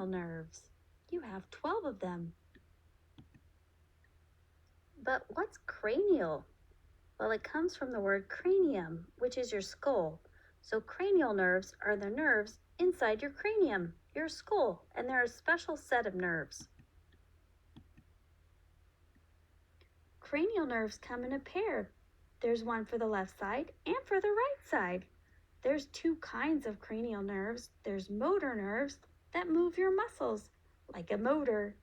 nerves. You have 12 of them. But what's cranial? Well, it comes from the word cranium, which is your skull. So cranial nerves are the nerves inside your cranium, your skull, and they're a special set of nerves. Cranial nerves come in a pair. There's one for the left side and for the right side. There's two kinds of cranial nerves. There's motor nerves that move your muscles like a motor,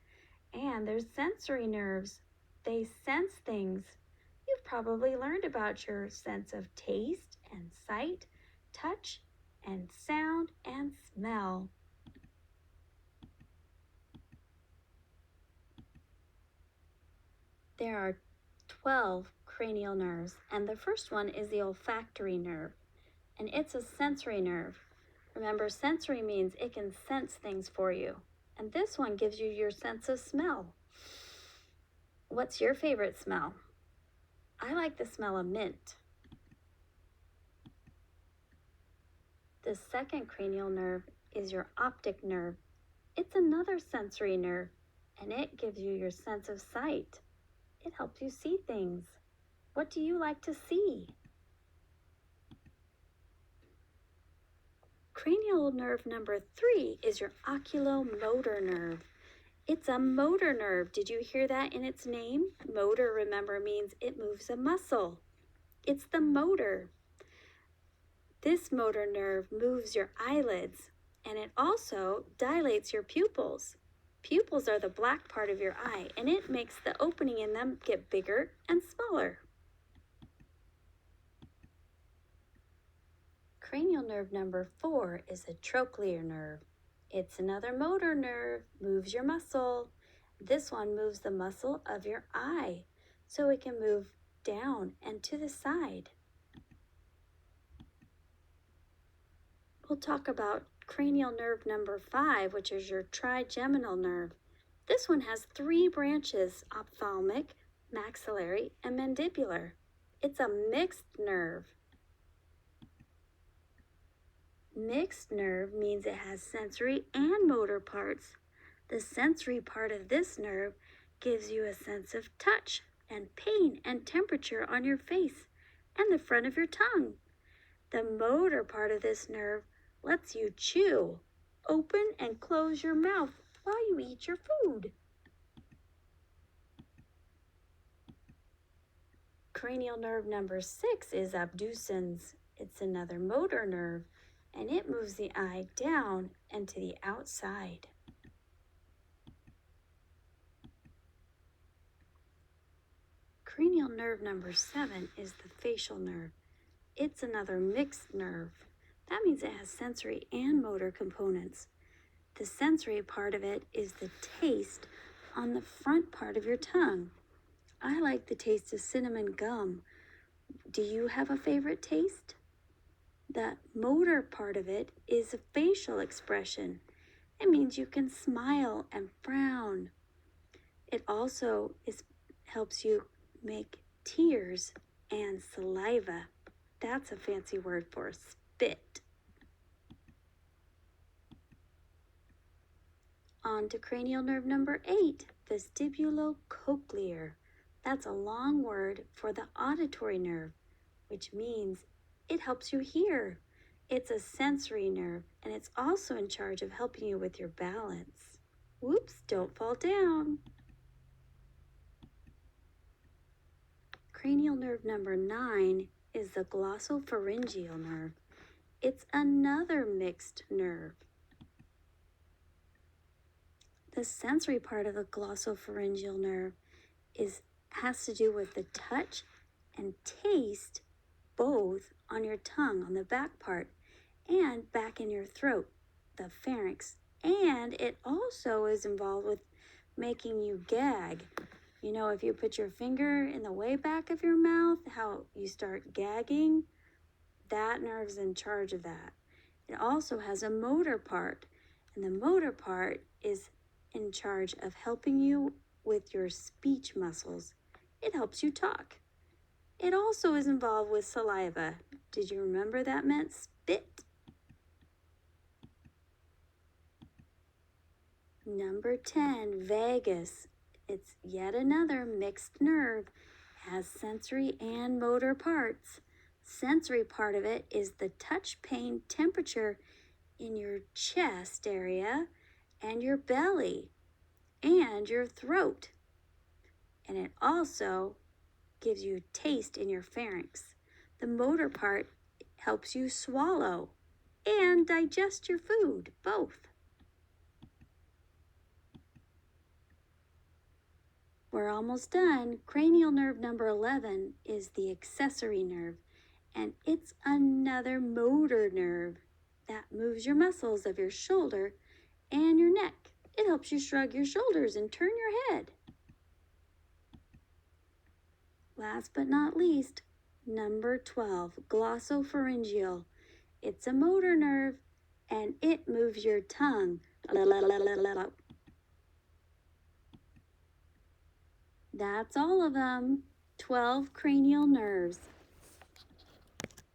and there's sensory nerves. They sense things. You've probably learned about your sense of taste and sight, touch and sound and smell. There are 12 cranial nerves, and the first one is the olfactory nerve, and it's a sensory nerve. Remember, sensory means it can sense things for you, and this one gives you your sense of smell. What's your favorite smell? I like the smell of mint. The second cranial nerve is your optic nerve. It's another sensory nerve, and it gives you your sense of sight. It helps you see things. What do you like to see? Cranial nerve number 3 is your oculomotor nerve. It's a motor nerve. Did you hear that in its name? Motor, remember, means it moves a muscle. It's the motor. This motor nerve moves your eyelids, and it also dilates your pupils. Pupils are the black part of your eye, and it makes the opening in them get bigger and smaller. Cranial nerve number 4 is a trochlear nerve. It's another motor nerve, moves your muscle. This one moves the muscle of your eye, so it can move down and to the side. We'll talk about cranial nerve number 5, which is your trigeminal nerve. This one has 3 branches, ophthalmic, maxillary, and mandibular. It's a mixed nerve. Mixed nerve means it has sensory and motor parts. The sensory part of this nerve gives you a sense of touch and pain and temperature on your face and the front of your tongue. The motor part of this nerve lets you chew, open and close your mouth while you eat your food. Cranial nerve number 6 is abducens. It's another motor nerve, and it moves the eye down and to the outside. Cranial nerve number 7 is the facial nerve. It's another mixed nerve. That means it has sensory and motor components. The sensory part of it is the taste on the front part of your tongue. I like the taste of cinnamon gum. Do you have a favorite taste? The motor part of it is a facial expression. It means you can smile and frown. It also helps you make tears and saliva. That's a fancy word for spit. On to cranial nerve number 8, vestibulocochlear. That's a long word for the auditory nerve, which means it helps you hear. It's a sensory nerve, and it's also in charge of helping you with your balance. Whoops, don't fall down. Cranial nerve number 9 is the glossopharyngeal nerve. It's another mixed nerve. The sensory part of the glossopharyngeal nerve has to do with the touch and taste, both on your tongue, on the back part, and back in your throat, the pharynx. And it also is involved with making you gag. You know, if you put your finger in the way back of your mouth, how you start gagging, that nerve's in charge of that. It also has a motor part, and the motor part is in charge of helping you with your speech muscles. It helps you talk. It also is involved with saliva. Did you remember that meant spit? Number 10, vagus. It's yet another mixed nerve, has sensory and motor parts. Sensory part of it is the touch pain temperature in your chest area and your belly and your throat. And it also gives you taste in your pharynx. The motor part helps you swallow and digest your food, both. We're almost done. Cranial nerve number 11 is the accessory nerve, and it's another motor nerve that moves your muscles of your shoulder and your neck. It helps you shrug your shoulders and turn your head. Last but not least, number 12, glossopharyngeal. It's a motor nerve, and it moves your tongue. That's all of them. 12 cranial nerves.